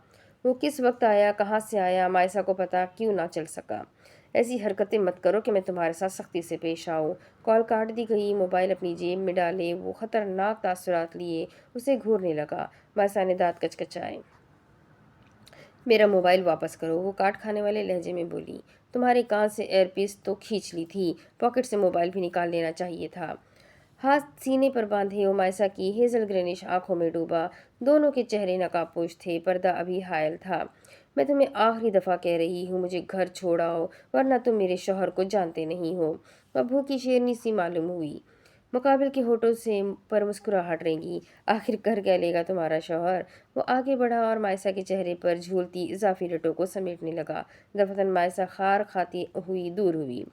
وہ کس وقت آیا، کہاں سے آیا، مائشہ کو پتہ کیوں نہ چل سکا۔ ایسی حرکتیں مت کرو کہ میں تمہارے ساتھ سختی سے پیش آؤں۔ کال کاٹ دی گئی۔ موبائل اپنی جیب میں ڈالے وہ خطرناک تاثرات لیے اسے گھورنے لگا۔ مائشہ نے دانت کچکچائے۔ میرا موبائل واپس کرو، وہ کاٹ کھانے والے لہجے میں بولی۔ تمہارے کان سے ایئر پیس تو کھینچ لی تھی، پاکٹ سے موبائل بھی نکال لینا چاہیے تھا۔ ہاتھ سینے پر باندھے وہ مائشہ کی ہیزل گرینش آنکھوں میں ڈوبا۔ دونوں کے چہرے نقاب پوش تھے، پردہ ابھی حائل تھا۔ میں تمہیں آخری دفعہ کہہ رہی ہوں مجھے گھر چھوڑاؤ ورنہ تم میرے شوہر کو جانتے نہیں ہو۔ وہ بھوکی شیرنی سی معلوم ہوئی۔ مقابل کے ہونٹوں سے پر مسکراہٹ رینگی۔ آخر کر کیا لے گا تمہارا شوہر؟ وہ آگے بڑھا اور مائشہ کے چہرے پر جھولتی اضافی رٹوں کو سمیٹنے لگا۔ دفعتاً مائشہ خار کھاتی ہوئی دور ہوئی۔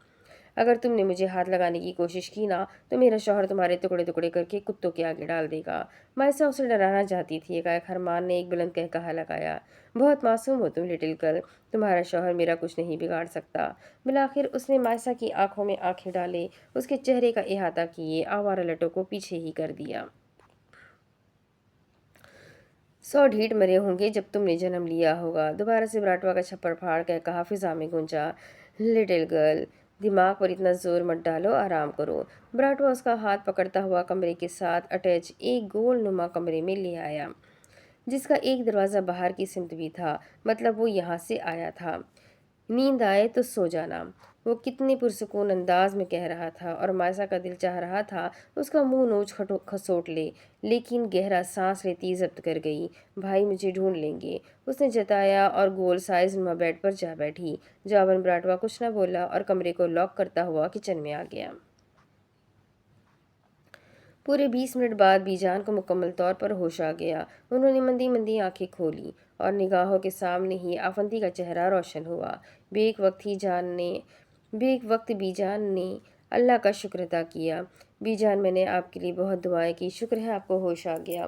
اگر تم نے مجھے ہاتھ لگانے کی کوشش کی نا تو میرا شوہر تمہارے ٹکڑے ٹکڑے کر کے کتوں کے آگے ڈال دے گا۔ مائشہ اسے ڈرانا چاہتی تھی، ایک حرمان نے ایک بلند قہقہا لگایا۔ بہت معصوم ہو تم لٹل گرل، تمہارا شوہر میرا کچھ نہیں بگاڑ سکتا۔ بالآخر اس نے مائشہ کی آنکھوں میں آنکھیں ڈالے، اس کے چہرے کا احاطہ کیے، آوارہ لٹوں کو پیچھے ہی کر دیا۔ 100 ڈھیٹ مرے ہوں گے جب تم نے جنم لیا ہوگا۔ دوبارہ سے براٹوا کا چھپڑ پھاڑ کہا فضا میں گونجا۔ لٹل گرل، دماغ پر اتنا زور مت ڈالو، آرام کرو۔ براٹوا اس کا ہاتھ پکڑتا ہوا کمرے کے ساتھ اٹیچ ایک گول نما کمرے میں لے آیا، جس کا ایک دروازہ باہر کی سمت بھی تھا، مطلب وہ یہاں سے آیا تھا۔ نیند آئے تو سو جانا، وہ کتنے پرسکون انداز میں کہہ رہا تھا اور مائشہ کا دل چاہ رہا تھا اس کا منہ نوچ کھسوٹ لے، لیکن گہرا سانس لیتی ضبط کر گئی۔ بھائی مجھے ڈھونڈ لیں گے، اس نے جتایا اور گول سائز نما بیڈ پر جا بیٹھی۔ جواباً براٹوا کچھ نہ بولا اور کمرے کو لاک کرتا ہوا کچن میں آ گیا۔ پورے 20 منٹ بعد بی جان کو مکمل طور پر ہوش آ گیا۔ انہوں نے مندی مندی آنکھیں کھولیں اور نگاہوں کے سامنے ہی آفندی کا چہرہ روشن ہوا۔ بیک وقت بی جان نے اللہ کا شکر ادا کیا۔ بی جان میں نے آپ کے لیے بہت دعائیں کی، شکر ہے آپ کو ہوش آ گیا۔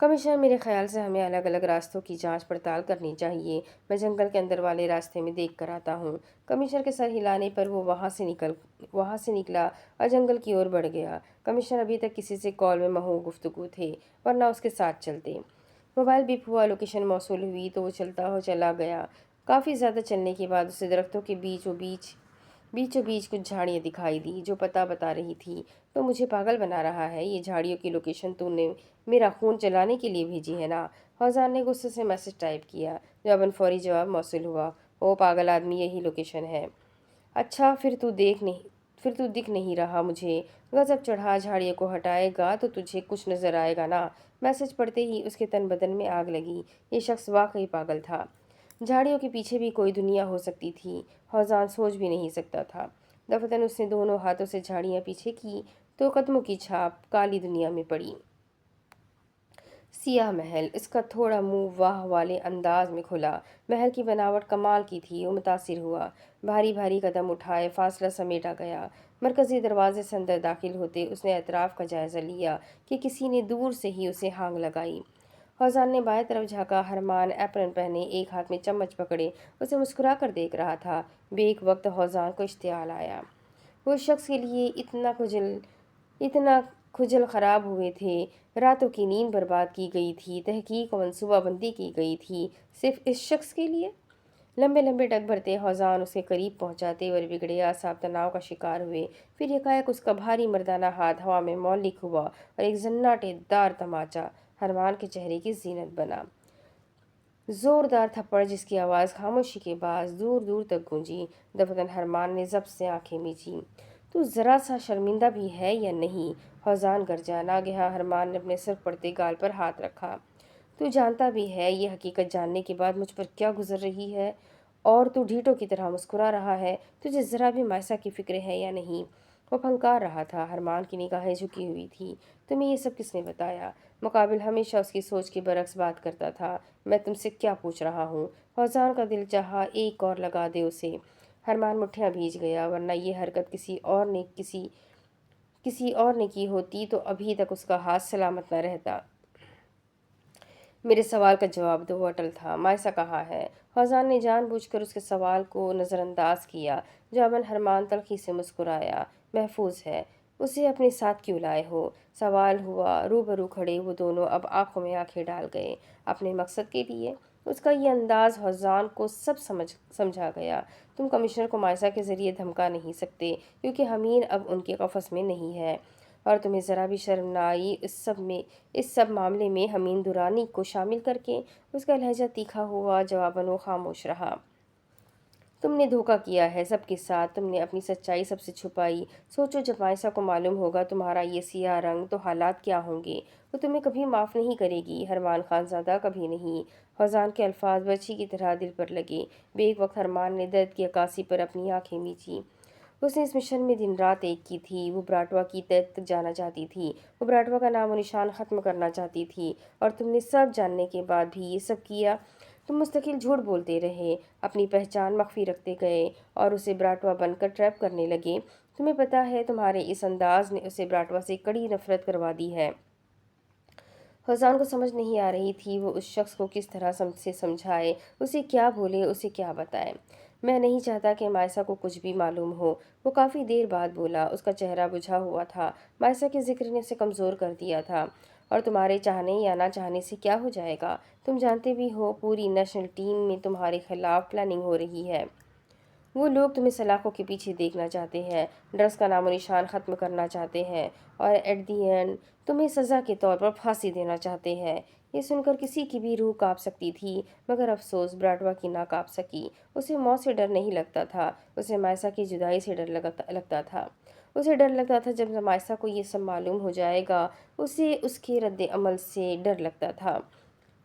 کمشنر، میرے خیال سے ہمیں الگ الگ راستوں کی جانچ پڑتال کرنی چاہیے۔ میں جنگل کے اندر والے راستے میں دیکھ کر آتا ہوں۔ کمشنر کے سر ہلانے پر وہ وہاں سے نکلا اور جنگل کی اور بڑھ گیا۔ کمشنر ابھی تک کسی سے کال میں محو گفتگو تھے، ورنہ اس کے ساتھ چلتے۔ موبائل بیپ ہوا، لوکیشن موصول ہوئی تو وہ چلا گیا۔ کافی زیادہ چلنے کے بعد اسے درختوں کے بیچوں بیچ کچھ جھاڑیاں دکھائی دی جو پتہ بتا رہی تھی۔ تو مجھے پاگل بنا رہا ہے؟ یہ جھاڑیوں کی لوکیشن تو نے میرا خون چلانے کے لیے بھیجی ہے نا؟ فوزان نے غصے سے میسج ٹائپ کیا۔ جواباً فوری جواب موصول ہوا۔ او پاگل آدمی، یہی لوکیشن ہے۔ اچھا، پھر تو دکھ نہیں رہا مجھے؟ غضب چڑھا، جھاڑیوں کو ہٹائے گا تو تجھے کچھ نظر آئے گا نا؟ میسج پڑھتے ہی اس کے تن بدن میں آگ لگی۔ یہ شخص واقعی پاگل تھا۔ جھاڑیوں کے پیچھے بھی کوئی دنیا ہو سکتی تھی، فوزان سوچ بھی نہیں سکتا تھا۔ دفتن اس نے دونوں ہاتھوں سے جھاڑیاں پیچھے کی تو قدموں کی چھاپ کالی دنیا میں پڑی۔ سیاہ محل، اس کا تھوڑا منہ واہ والے انداز میں کھلا۔ محل کی بناوٹ کمال کی تھی۔ وہ متاثر ہوا، بھاری بھاری قدم اٹھائے، فاصلہ سمیٹا گیا۔ مرکزی دروازے سے اندر داخل ہوتے اس نے اطراف کا جائزہ لیا کہ کسی نے دور سے ہی اسے ہانگ لگائی۔ فوزان نے بائیں طرف جھانکا۔ ہرمان ایپرن پہنے، ایک ہاتھ میں چمچ پکڑے، اسے مسکرا کر دیکھ رہا تھا۔ بیک وقت فوزان کو اشتعال آیا۔ وہ اس شخص کے لیے اتنا کھجل خراب ہوئے تھے۔ راتوں کی نیند برباد کی گئی تھی، تحقیق و منصوبہ بندی کی گئی تھی، صرف اس شخص کے لیے۔ لمبے لمبے ڈگ بھرتے فوزان اس کے قریب پہنچاتے اور بگڑے اعصاب تناؤ کا شکار ہوئے۔ پھر یکایک اس کا بھاری مردانہ ہاتھ ہوا میں معلق ہوا اور ایک زناٹے دار تماچا ہرمان کے چہرے کی زینت بنا۔ زوردار تھپڑ جس کی آواز خاموشی کے باعث دور دور تک گونجی۔ دفتن ہرمان نے ضبط سے آنکھیں میچیں۔ تو ذرا سا شرمندہ بھی ہے یا نہیں؟ فوزان گرجا۔ ناگہاں ہرمان نے اپنے سر پڑتے گال پر ہاتھ رکھا۔ تو جانتا بھی ہے یہ حقیقت جاننے کے بعد مجھ پر کیا گزر رہی ہے؟ اور تو ڈھیٹوں کی طرح مسکرا رہا ہے۔ تجھے ذرا بھی مائسا کی فکر ہے یا نہیں؟ وہ پھنکار رہا تھا۔ ہرمان کی نگاہیں جھکی ہوئی تھیں۔ تمہیں یہ سب کس نے بتایا؟ مقابل ہمیشہ اس کی سوچ کے برعکس بات کرتا تھا۔ میں تم سے کیا پوچھ رہا ہوں؟ فوزان کا دل چاہا ایک اور لگا دے اسے۔ ہرمان مٹھیاں بھیج گیا، ورنہ یہ حرکت کسی اور نے کی ہوتی تو ابھی تک اس کا ہاتھ سلامت نہ رہتا۔ میرے سوال کا جواب دو۔ وہ اٹل تھا۔ مائسا کہاں ہے؟ فوزان نے جان بوجھ کر اس کے سوال کو نظر انداز کیا۔ جواباً ہرمان تلخی سے مسکرایا۔ محفوظ ہے۔ اسے اپنے ساتھ کیوں لائے ہو؟ سوال ہوا۔ روبرو کھڑے وہ دونوں اب آنکھوں میں آنکھیں ڈال گئے۔ اپنے مقصد کے لیے؟ اس کا یہ انداز فوزان کو سب سمجھا گیا۔ تم کمشنر کو مائسا کے ذریعے دھمکا نہیں سکتے کیونکہ حمین اب ان کے قفس میں نہیں ہے، اور تمہیں ذرا بھی شرم نہ آئی اس سب معاملے میں حمین درانی کو شامل کر کے؟ اس کا لہجہ تیکھا ہوا۔ جواباً وہ خاموش رہا۔ تم نے دھوکہ کیا ہے سب کے ساتھ، تم نے اپنی سچائی سب سے چھپائی۔ سوچو جب مائسا کو معلوم ہوگا تمہارا یہ سیاہ رنگ تو حالات کیا ہوں گے؟ وہ تمہیں کبھی معاف نہیں کرے گی ہرمان خان زادہ، کبھی نہیں۔ فوزان کے الفاظ برچھی کی طرح دل پر لگے۔ بیک وقت ہرمان نے درد کی عکاسی پر اپنی آنکھیں میچیں۔ اس نے اس مشن میں دن رات ایک کی تھی۔ وہ براٹوا کی تہہ تک جانا چاہتی تھی، وہ براٹوا کا نام و نشان ختم کرنا چاہتی تھی، اور تم نے سب جاننے کے بعد بھی یہ سب کیا۔ تم مستقل جھوٹ بولتے رہے، اپنی پہچان مخفی رکھتے گئے اور اسے براٹوا بن کر ٹریپ کرنے لگے۔ تمہیں پتہ ہے تمہارے اس انداز نے اسے براٹوا سے کڑی نفرت کروا دی ہے۔ فوزان کو سمجھ نہیں آ رہی تھی وہ اس شخص کو کس طرح سے سمجھائے، اسے کیا بولے، اسے کیا بتائے۔ میں نہیں چاہتا کہ مائسا کو کچھ بھی معلوم ہو، وہ کافی دیر بعد بولا۔ اس کا چہرہ بجھا ہوا تھا۔ مائسا کے ذکر نے اسے کمزور کر دیا تھا، اور تمہارے چاہنے یا نہ چاہنے سے کیا ہو جائے گا؟ تم جانتے بھی ہو پوری نیشنل ٹیم میں تمہارے خلاف پلاننگ ہو رہی ہے۔ وہ لوگ تمہیں سلاخوں کے پیچھے دیکھنا چاہتے ہیں، ڈرگس کا نام و نشان ختم کرنا چاہتے ہیں، اور ایٹ دی اینڈ تمہیں سزا کے طور پر پھانسی دینا چاہتے ہیں۔ یہ سن کر کسی کی بھی روح کانپ سکتی تھی، مگر افسوس براٹوا کی نہ کانپ سکی۔ اسے موت سے ڈر نہیں لگتا تھا، اسے مائسا کی جدائی سے ڈر لگتا تھا۔ اسے ڈر لگتا تھا جب مائسا کو یہ سب معلوم ہو جائے گا۔ اسے اس کے رد عمل سے ڈر لگتا تھا،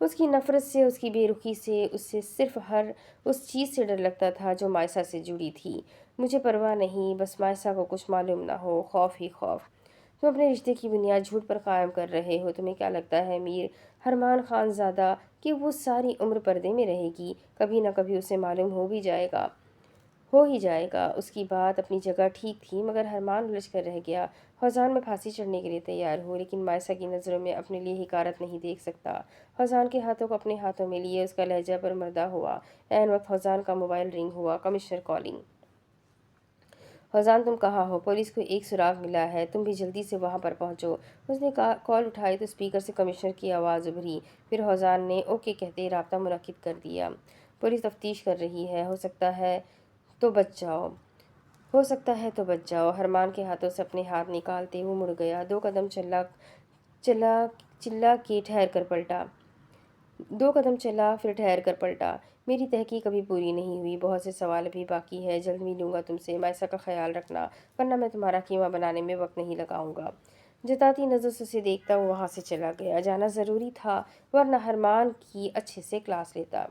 اس کی نفرت سے، اس کی بے رخی سے، اسے صرف ہر اس چیز سے ڈر لگتا تھا جو مائسا سے جڑی تھی۔ مجھے پرواہ نہیں، بس مائسا کو کچھ معلوم نہ ہو، خوف ہی خوف۔ تم اپنے رشتے کی بنیاد جھوٹ پر قائم کر رہے ہو۔ تمہیں کیا لگتا ہے میر ہرمان خان زادہ کہ وہ ساری عمر پردے میں رہے گی؟ کبھی نہ کبھی اسے معلوم ہو ہی جائے گا۔ اس کی بات اپنی جگہ ٹھیک تھی، مگر ہرمان الجھ کر رہ گیا۔ فوزان میں پھانسی چڑھنے کے لیے تیار ہوں، لیکن مائسا کی نظروں میں اپنے لیے حقارت نہیں دیکھ سکتا۔ فوزان کے ہاتھوں کو اپنے ہاتھوں میں لیے اس کا لہجہ پر مردہ ہوا۔ عین وقت فوزان کا موبائل رنگ ہوا۔ Commissioner calling. فوزان تم کہاں ہو؟ پولیس کو ایک سراغ ملا ہے، تم بھی جلدی سے وہاں پر پہنچو۔ اس نے کال اٹھائی تو اسپیکر سے کمشنر کی آواز ابھری۔ پھر فوزان نے اوکے کہتے رابطہ منعقد کر دیا۔ پولیس تفتیش کر رہی ہے، ہو سکتا ہے تو بچ جاؤ۔ ہرمان کے ہاتھوں سے اپنے ہاتھ نکالتے وہ مڑ گیا۔ 2 قدم چلا کے ٹھہر کر پلٹا۔ 2 قدم چلا پھر ٹھہر کر پلٹا۔ میری تحقیق ابھی پوری نہیں ہوئی، بہت سے سوال ابھی باقی ہے، جلد ملوں گا تم سے۔ مائسا کا خیال رکھنا، ورنہ میں تمہارا کیما بنانے میں وقت نہیں لگاؤں گا۔ جتاتی نظر سے اسے دیکھتا وہ وہاں سے چلا گیا۔ جانا ضروری تھا، ورنہ ہرمان کی اچھے سے کلاس لیتا۔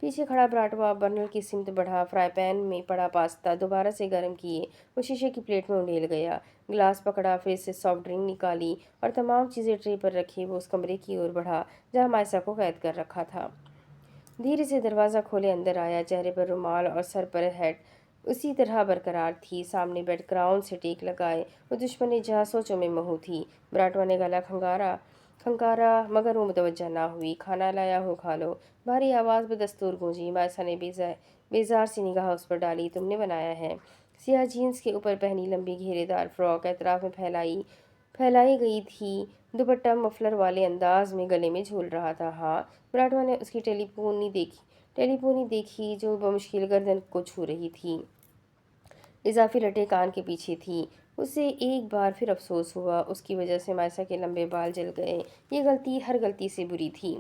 پیچھے کھڑا براٹوا برنر کی سمت بڑھا۔ فرائی پین میں پڑا پاستا دوبارہ سے گرم کیے وہ شیشے کی پلیٹ میں انڈیل گیا۔ گلاس پکڑا، پھر سے سافٹ ڈرنک نکالی اور تمام چیزیں ٹرے پر رکھے وہ اس کمرے کی اور بڑھا جہاں مائسا کو قید کر رکھا تھا۔ دھیرے سے دروازہ کھولے اندر آیا۔ چہرے پر رومال اور سر پر ہیٹ اسی طرح برقرار تھی۔ سامنے بیڈ کراؤن سے ٹیک لگائے وہ دشمن جہاں سوچوں میں مہو تھی۔ براٹوا نے گلا کھنکارا مگر وہ متوجہ نہ ہوئی۔ کھانا لایا ہوں، کھا لو۔ بھاری آواز بدستور گونجی۔ مائسا نے بیزار سی نگاہ اس پر ڈالی۔ تم نے بنایا ہے؟ سیاہ جینس کے اوپر پہنی لمبی گھیرے دار فراک اطراف میں پھیلائی گئی تھی۔ دوپٹہ مفلر والے انداز میں گلے میں جھول رہا تھا۔ ہاں۔ براٹوا نے اس کی ٹیلی پونی دیکھی جو بمشکل گردن کو چھو رہی تھی۔ اضافی لٹیں کان کے پیچھے تھیں۔ اسے ایک بار پھر افسوس ہوا، اس کی وجہ سے مائسا کے لمبے بال جل گئے۔ یہ غلطی ہر غلطی سے بری تھی۔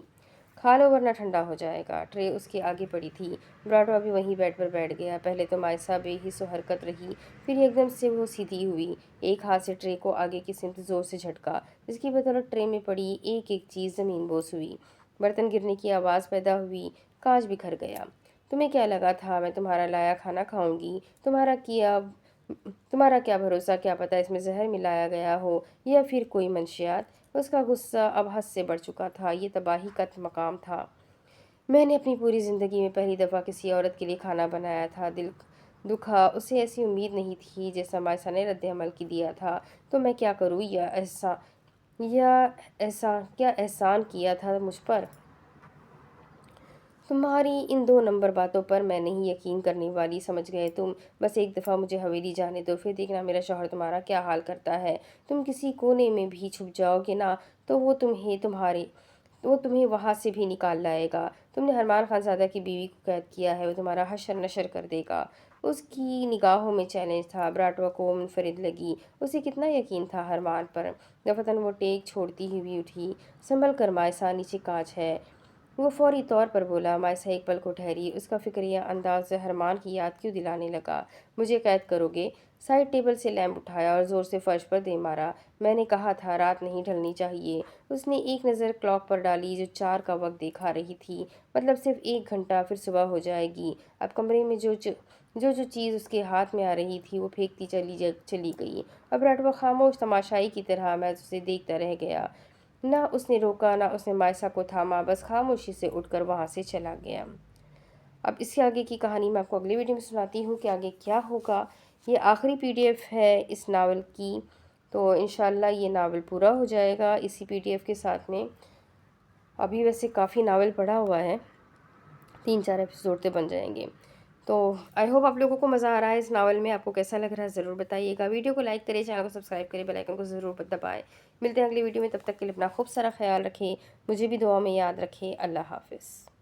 کھا لو ورنہ ٹھنڈا ہو جائے گا۔ ٹرے اس کے آگے پڑی تھی۔ براٹوا بھی وہیں بیڈ پر بیٹھ گیا۔ پہلے تو مائسا بے حس و حرکت رہی، پھر ایک دم سے وہ سیدھی ہوئی۔ ایک ہاتھ سے ٹرے کو آگے کی سمت زور سے جھٹکا، جس کی بدولت ٹرے میں پڑی ایک ایک چیز زمین بوس ہوئی۔ برتن گرنے کی آواز پیدا ہوئی، کانچ بکھر گیا۔ تمہیں کیا لگا تھا میں تمہارا لایا کھانا کھاؤں گی؟ تمہارا کیا بھروسہ، کیا پتہ اس میں زہر ملایا گیا ہو یا پھر کوئی منشیات۔ اس کا غصہ اب حد سے بڑھ چکا تھا۔ یہ تباہی کا مقام تھا۔ میں نے اپنی پوری زندگی میں پہلی دفعہ کسی عورت کے لیے کھانا بنایا تھا۔ دل دکھا۔ اسے ایسی امید نہیں تھی جیسا مائسا نے رد عمل کی دیا تھا۔ تو میں کیا کروں؟ کیا احسان کیا تھا مجھ پر؟ تمہاری ان 2 نمبر باتوں پر میں نہیں یقین کرنے والی، سمجھ گئے تم؟ بس ایک دفعہ مجھے حویلی جانے دو، پھر دیکھنا میرا شوہر تمہارا کیا حال کرتا ہے۔ تم کسی کونے میں بھی چھپ جاؤ گے نا تو وہ تمہیں وہاں سے بھی نکال لائے گا۔ تم نے ہرمان خانزادہ کی بیوی کو قید کیا ہے، وہ تمہارا حشر نشر کر دے گا۔ اس کی نگاہوں میں چیلنج تھا۔ براٹوا کو منفرد لگی۔ اسے کتنا یقین تھا ہرمان پر۔ دفتن وہ ٹیک چھوڑتی ہوئی اٹھی۔ سنبھل کر مائسا، نیچے کانچ ہے۔ وہ فوری طور پر بولا۔ مائسا ایک پل کو ٹھہری۔ اس کا فکریہ انداز ہرمان کی یاد کیوں دلانے لگا۔ مجھے قید کرو گے؟ سائڈ ٹیبل سے لیمپ اٹھایا اور زور سے فرش پر دے مارا۔ میں نے کہا تھا رات نہیں ڈھلنی چاہیے۔ اس نے ایک نظر کلاک پر ڈالی جو 4 کا وقت دکھا رہی تھی۔ مطلب صرف 1 گھنٹہ، پھر صبح ہو جائے گی۔ اب کمرے میں جو چیز اس کے ہاتھ میں آ رہی تھی وہ پھینکتی چلی گئی۔ اب براٹوا خاموش تماشائی کی طرح محض اسے دیکھتا رہ گیا۔ نہ اس نے روکا، نہ اس نے مائسا کو تھاما، بس خاموشی سے اٹھ کر وہاں سے چلا گیا۔ اب اس کے آگے کی کہانی میں آپ کو اگلی ویڈیو میں سناتی ہوں کہ آگے کیا ہوگا۔ یہ آخری PDF ہے اس ناول کی، تو انشاءاللہ یہ ناول پورا ہو جائے گا اسی PDF کے ساتھ میں۔ ابھی ویسے کافی ناول پڑھا ہوا ہے، 3-4 ایپیسوڈ تو بن جائیں گے۔ تو آئی ہوپ آپ لوگوں کو مزہ آ رہا ہے اس ناول میں۔ آپ کو کیسا لگ رہا ہے ضرور بتائیے گا۔ ویڈیو کو لائک کریں، چینل کو سبسکرائب کریں، بیل آئیکن کو ضرور دبائیں۔ ملتے ہیں اگلی ویڈیو میں، تب تک کے لیے اپنا خوب سارا خیال رکھیں، مجھے بھی دعا میں یاد رکھیں۔ اللہ حافظ۔